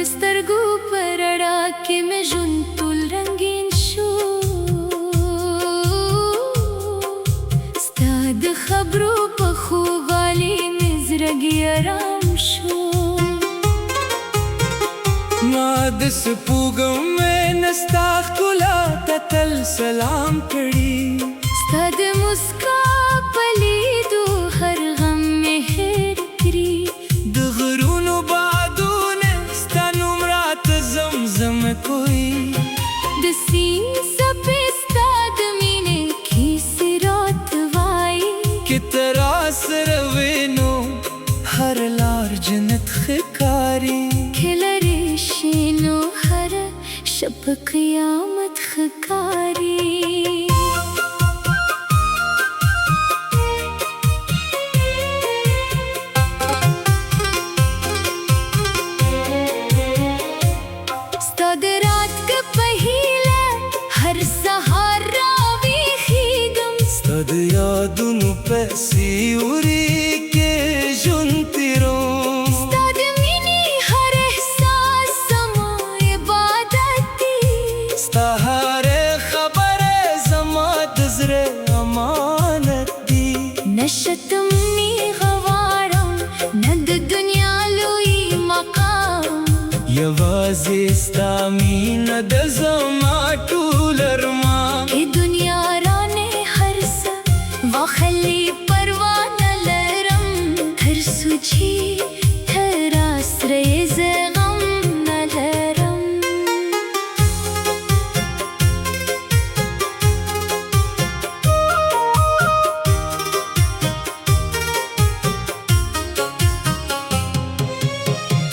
سترګو پرړا کې مې ژوند ټول رنګین شو، ستا د خبرو په خوږوالي مې زړګی ارام شو. ما د سپوږمۍ نه ستا ښکلا ته تل سلام کړي، ستا د مسکا په لیدو هر غم مې هېر کړي. د غرونو بادونه ستا نوم راته زمزم کوي، د سیند څپې ستا د مینې کیسې راته وایي. که ته راسره وې نو هر لار جنت ښکاري، که لرې شي نو هره شپه قیامت ښکاري. ستا د راتګ په هیله هر سهار راویښېږم، ستا د یادونو په سیوري کې ژوند تېروم. ستا د مینې هر احساس زما عبادت دی، ستا هرې خبرې زما د زړه امانت دي. نه شتم نیغه غواړم نه د دنیا لوی مقام، یوازې ستا مینه د زما ټول ارمان. که دنیا رانه هر څه واخلي پروا نه لرم، تر څو چې ته راسره یې زه غم نه لرم.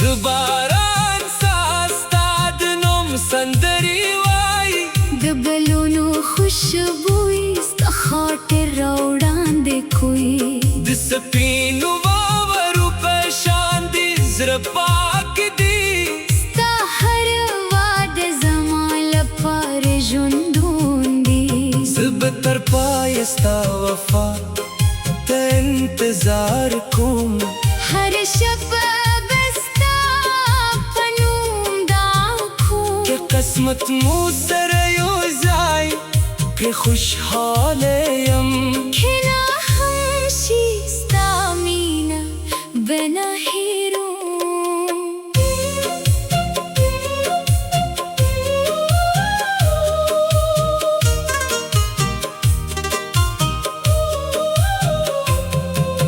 د باران څاڅ ستا د نوم سندرې وایي، د بلونو خوشبوی ستا خاطر راوړاندې کوي. د سپینو واورو په شان دي زړه پاک دي. ستا هر واده زما لپاره ژوندون دی، زه به تر پایه ستا وفا ته انتظار کوم. هر شپه به ستا په نوم دا کوم. که قسمت مو سره یو ځای که خوشحاله یم، که نه هم شي ستا مینه به نه هېروم.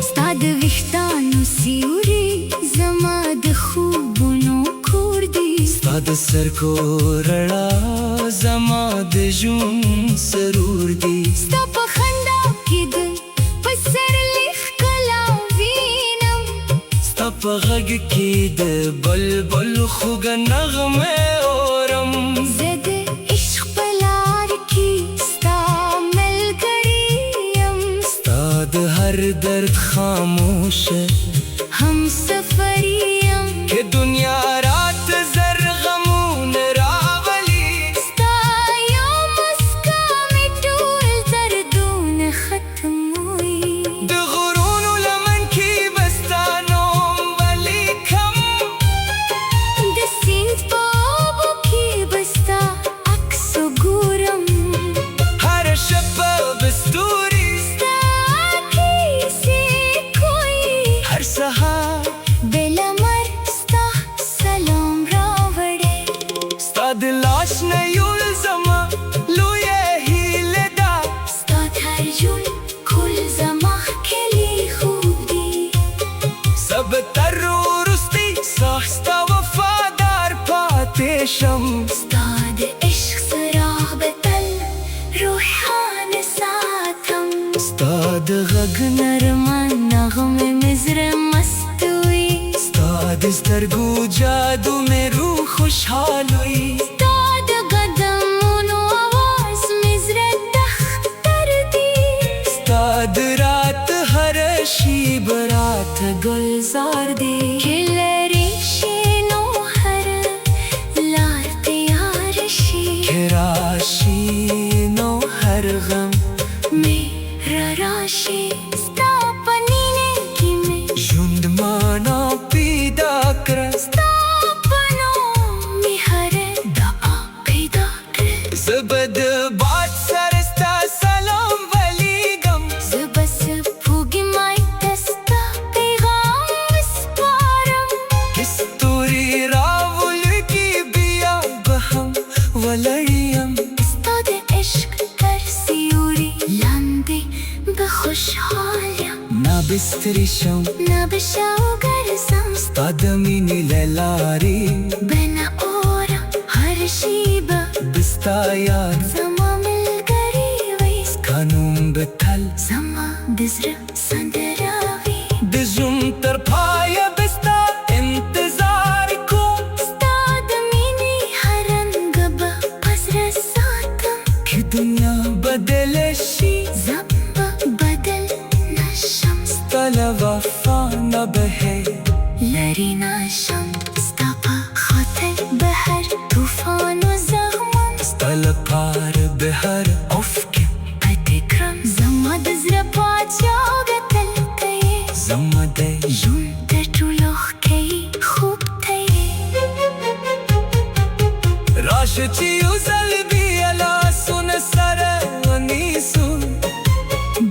ستا د ویښتانو سیوري زما د خوبونو کور دی، ستا د سترګو رڼا زما د ژوند سرور دی. ستا په خندا کې د پسرلي ښکلا وینم، ستا په غږ کې د بلبل خوږه نغمه اورم. زه د عشق په لار کې ستا ملګری یم، ستا د هر درد خاموشه همسفر یم. که دنیا راته زر غمونه راولي، ستا یو مسکا مې ټول دردونه ختموي. د غرونو لمن کې به ستا نوم ولیکم، د سیند په اوبو کې به ستا عکس وګورم. هره شپه به ستوري ستا کیسې کوي، هر د سترګو جادو مې روح خوشحال وي ستا د قدمونو آواز مې زړه دختر دی ستا د رات هر شیبه راته ګلزار دی که لرې شي نو هر لار تیار شي که راشي نو هر غم مې راشي ستا په مینې کې مې ژوند معنا پیدا کړه ستا په نوم مې هر دعا پیدا کړه زه به د باد سره ستا سلام ولیږم زه به سپوږمۍ ته ستا پیغام وسپارم که ستوري راولګي بیا به هم ولاړ یم ستا د عشق تر سیوري لاندې به خوشحال یم نه بستري شم نه به شوګر زم ستا د مینې له لارې به نه اورم هر شیبه به ستا یاد زما ملګری وي ستا نوم به تل زما د زړه سندره وي د ژوند تر پایه به ستا انتظار کوم ستا د مینې هر رنګ به په زړه ساتم که دنیا بدله شي زه به بدل نشم ستا له وفا نه به لرې نشم ستا په خاطر به هر طوفان و زغمم ستا لپاره به هر افق پټې کړم زما د زړه پاچا ګټل کوي زما د ژوند تر ټولو ښکلی خوب ته یې راشه چې یو ځل بیا لاسونه سره ونیسو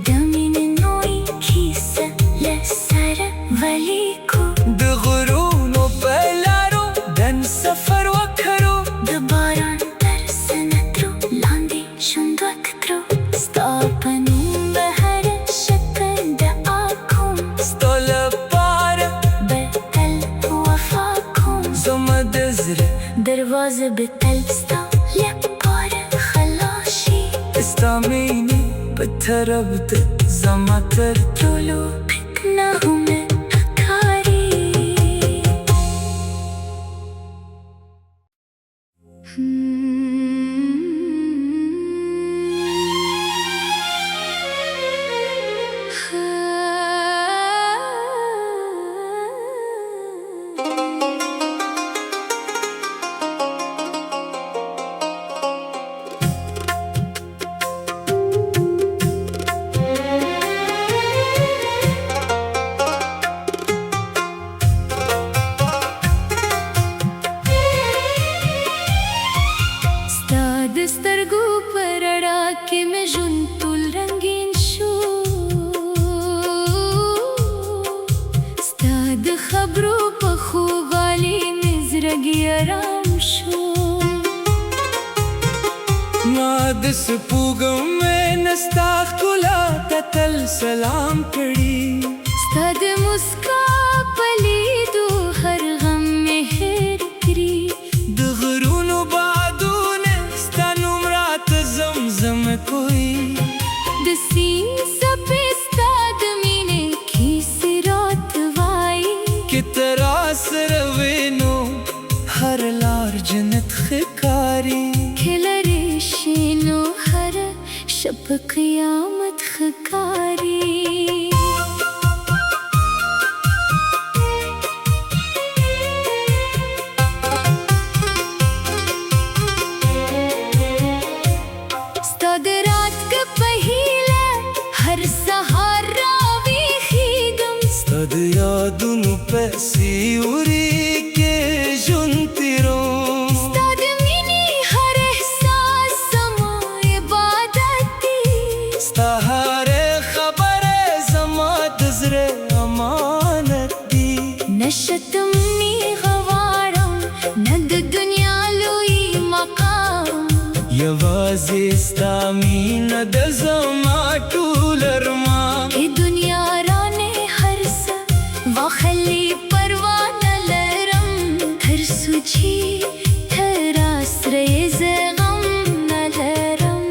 د مینې نوې کیسه له سره ولیکو د غرونو په لارو دن سفر وکړو د باران تر سنترو لاندې ژوند وکړو ستا په نوم به هر شکل دعا کوم ستا لپاره به تل وفا کوم زما د زړه دروازه به تل ستا لپاره خلاص شي ستا مینې په طرف د زما تر ټولو نغمه ښکاري د سپوږمۍ نه ستا ښکلا ته تل سلام کړي ستا د مسکا په لیدو هر غم مې هېر کړي د غرونو بادونه ستا نوم راته زمزم کوي د سیند څپې ستا د مینې کیسې راته وایي که ته راسره وې نو هر لار جنت ښکاري که لرې شي نو هره شپه قیامت ښکاري ستا د راتګ په هیله هر سهار راویښېږم ستا د یادونو په سیوري کې ژوند تېروم ستا د مینې هر احساس زما عبادت دی ستا هره خبره زما د زړه امانت دی نه شتم نیغه غواړم نه د دنیا لوی مقام یوازې ستا مینه د زما ټول ارمان که دنیا رانه هر څه واخلي پروا نه لرم هر سوچي هر اسره یې زه غم نه لرم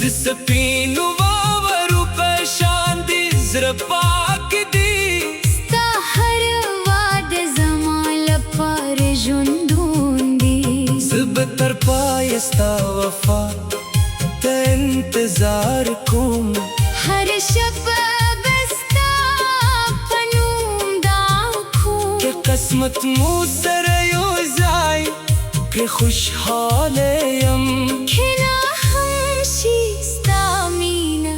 Disapinu varu peshandi zrapak di Sta har wad zamal par jundundi Zib tarpaya sta wafa te intezar kum Har shab basta panum dakhun Ke qismat mu sar yuzai Ke khushhalayam Khila hamshi stamina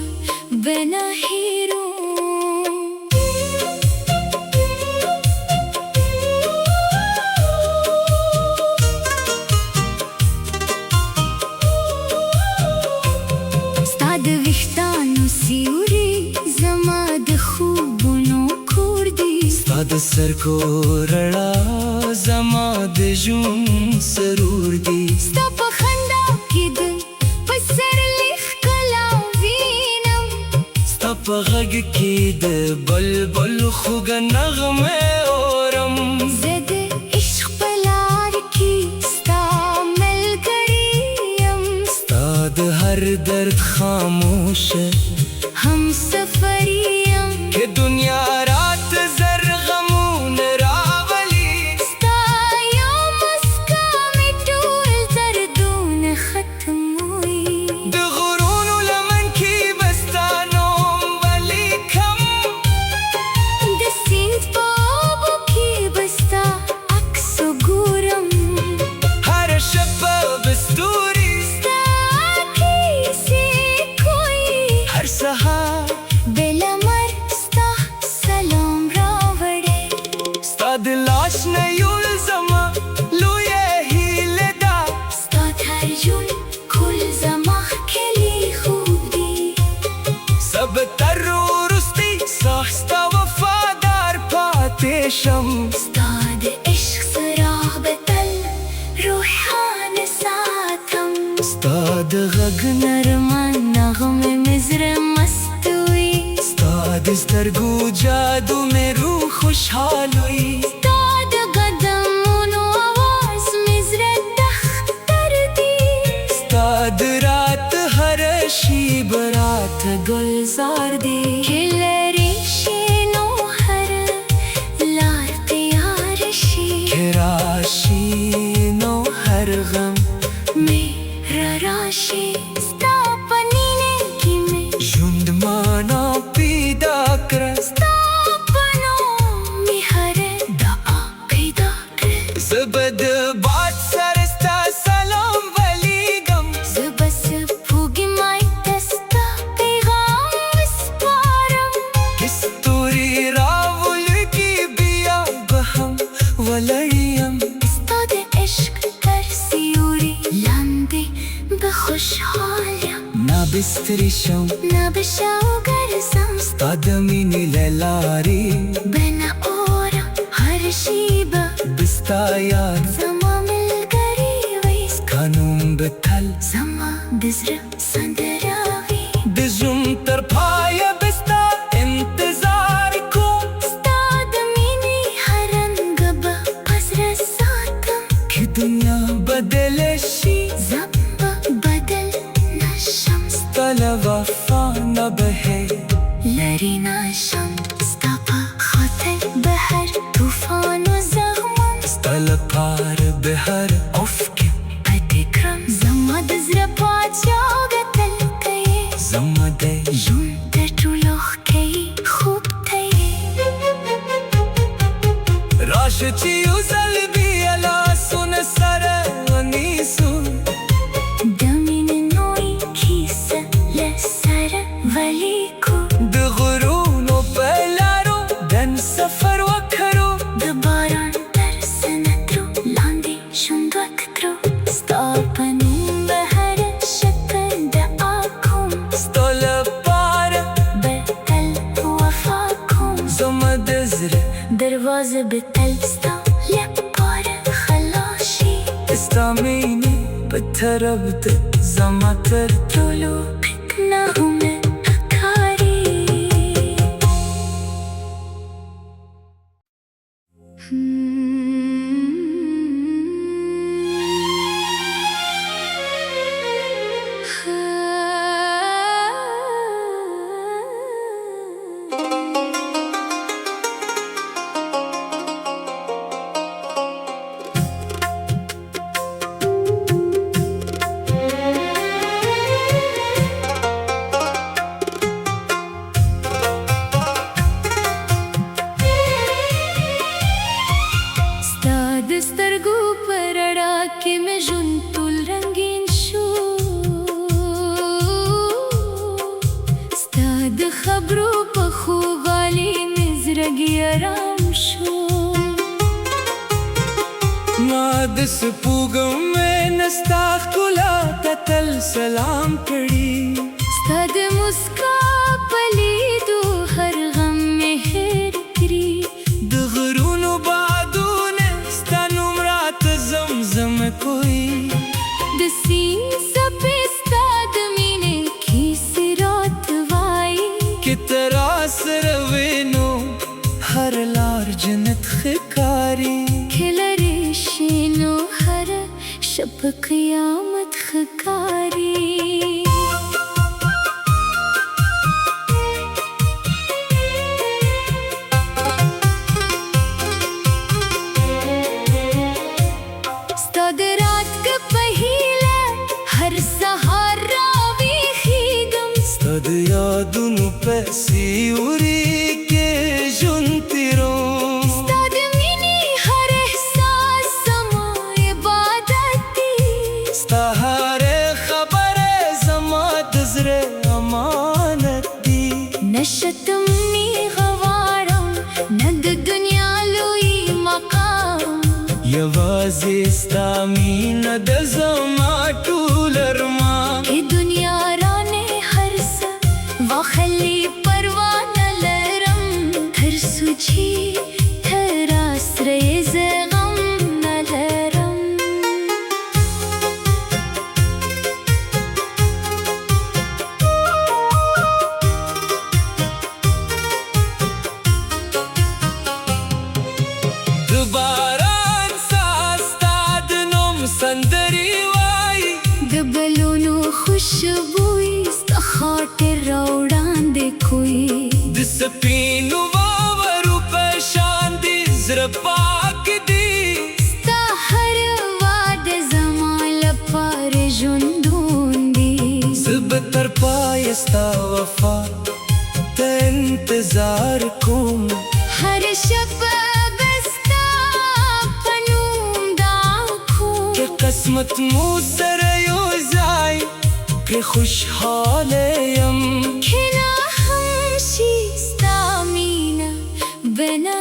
bana hero Stad vihtanu siuri zama de khubuno kurdi Stad sar ko rada zama de jun sarur di Sta pa khanda kid pasar likh kalavinam Sta pa ghag ki de bulbul khuga nagme oram Zed ishq palar ki sta mil gariyam Stad har dard khamosh हम सफरियम Ke dunya raat zar ghamun rawali sta yom muska mitul zardun khatm hui De ghurun laman ki bastanom wali kam de sint babu ki basta aksu guram Har shabab sturi sta ki si koi har sahar bela mar sta salam ravade Stad lash ne yulzama lu yehi leda sta tharjun kul zamah keli khub di Sab tarurusti sahsta wafadar paate sham Stad ishq sarah betal ruhan saatam Stad ghag Narman nagme mizre mastui Stad stargu jadu mein ruh khushhal hui Stad qadamun awaz mizre dakhtar di Stad raat har shib raat Gulzar di Khilari shino har Lar tiyar shi Kirashi no har gham Mera rashi Sta panine ki me Jund mana pida kar Sta pano mi hare Da'a pida kre Zabad baat sarista salam wali gam Zbas phugi mai tasta pegham isparam Kisturi ravul ki biya baham walayam Stad ishq kar siuri landi bekhushhalyam Na bistri sham Na bishaw garzam Stad mini lelari Bena ora har shiba Bista yaad Zama mil gariyis kanum betal Zama dizra sandaravi Dizum tarpaya bista intezar kum Stad mini haran gaba pasra saatam Ki dunya badale shi Zamba badal na shams Tala wafa na bahe Larina shams Stapa khatar bahar Tufan و zaghman Tala par behar ofke Patikram Zama dizra pacha gatal kaye Zamade Jun der tulokh kaye khub taye Rash chi uzal bi ala sun sara anisu Damin noi kisa lesara valiku De ghurun o pelaro Dan safar wakaro De baran dar sanatru Landi shundwaktru Stapanum bahar shakar da akum Tala par Betal wafakum Zamade zre Darwaze betal sta lep par khalashi Istamini betarabd zamatar Tulu pitna hume akari سپوږم مې نستا ښکلا ته تل سلام کړي ستا د مسکا په لیدو هر غم مې هېر کړي د غرونو بادونه ستا نوم راته زمزم کوي د سیند څپې ستا د مینې کیسې راته وایي که ته راسره وې نو هر لار جنت ښکاري که لرې شي نو هره شپه قیامت ښکاري ستا د راتګ په هیله هر سهار راویښېږم ستا د یادونو پسې وړي کې ژوند تېروم ستا د مینې هر احساس زما عبادت دی ستا هرې خبرې زما د زړه امانت دي نه شتم نیغه غواړم نه د دنیا لوی مقام یوازې ستا مینه د زما ټول ارمان که دنیا رانه هر څه واخلي پروا نه لرم تر سوچي تر اسره یې زه غم نه لرم د باران څاڅ ستا د نوم سندرې وایي د بلونو خوشبوی ستا خاطر راوړاندې کوي د سپینو واورو په شان دي زړه پاک دي ستا هر واده زما لپاره ژوندون دی زه به تر پایه ستا وفا ته انتظار کوم هر شپه به ستا په نوم دعا کوم که قسمت مو سره یو ځای پرې خوشحاله یم که نه هم شي ستا مینه به نه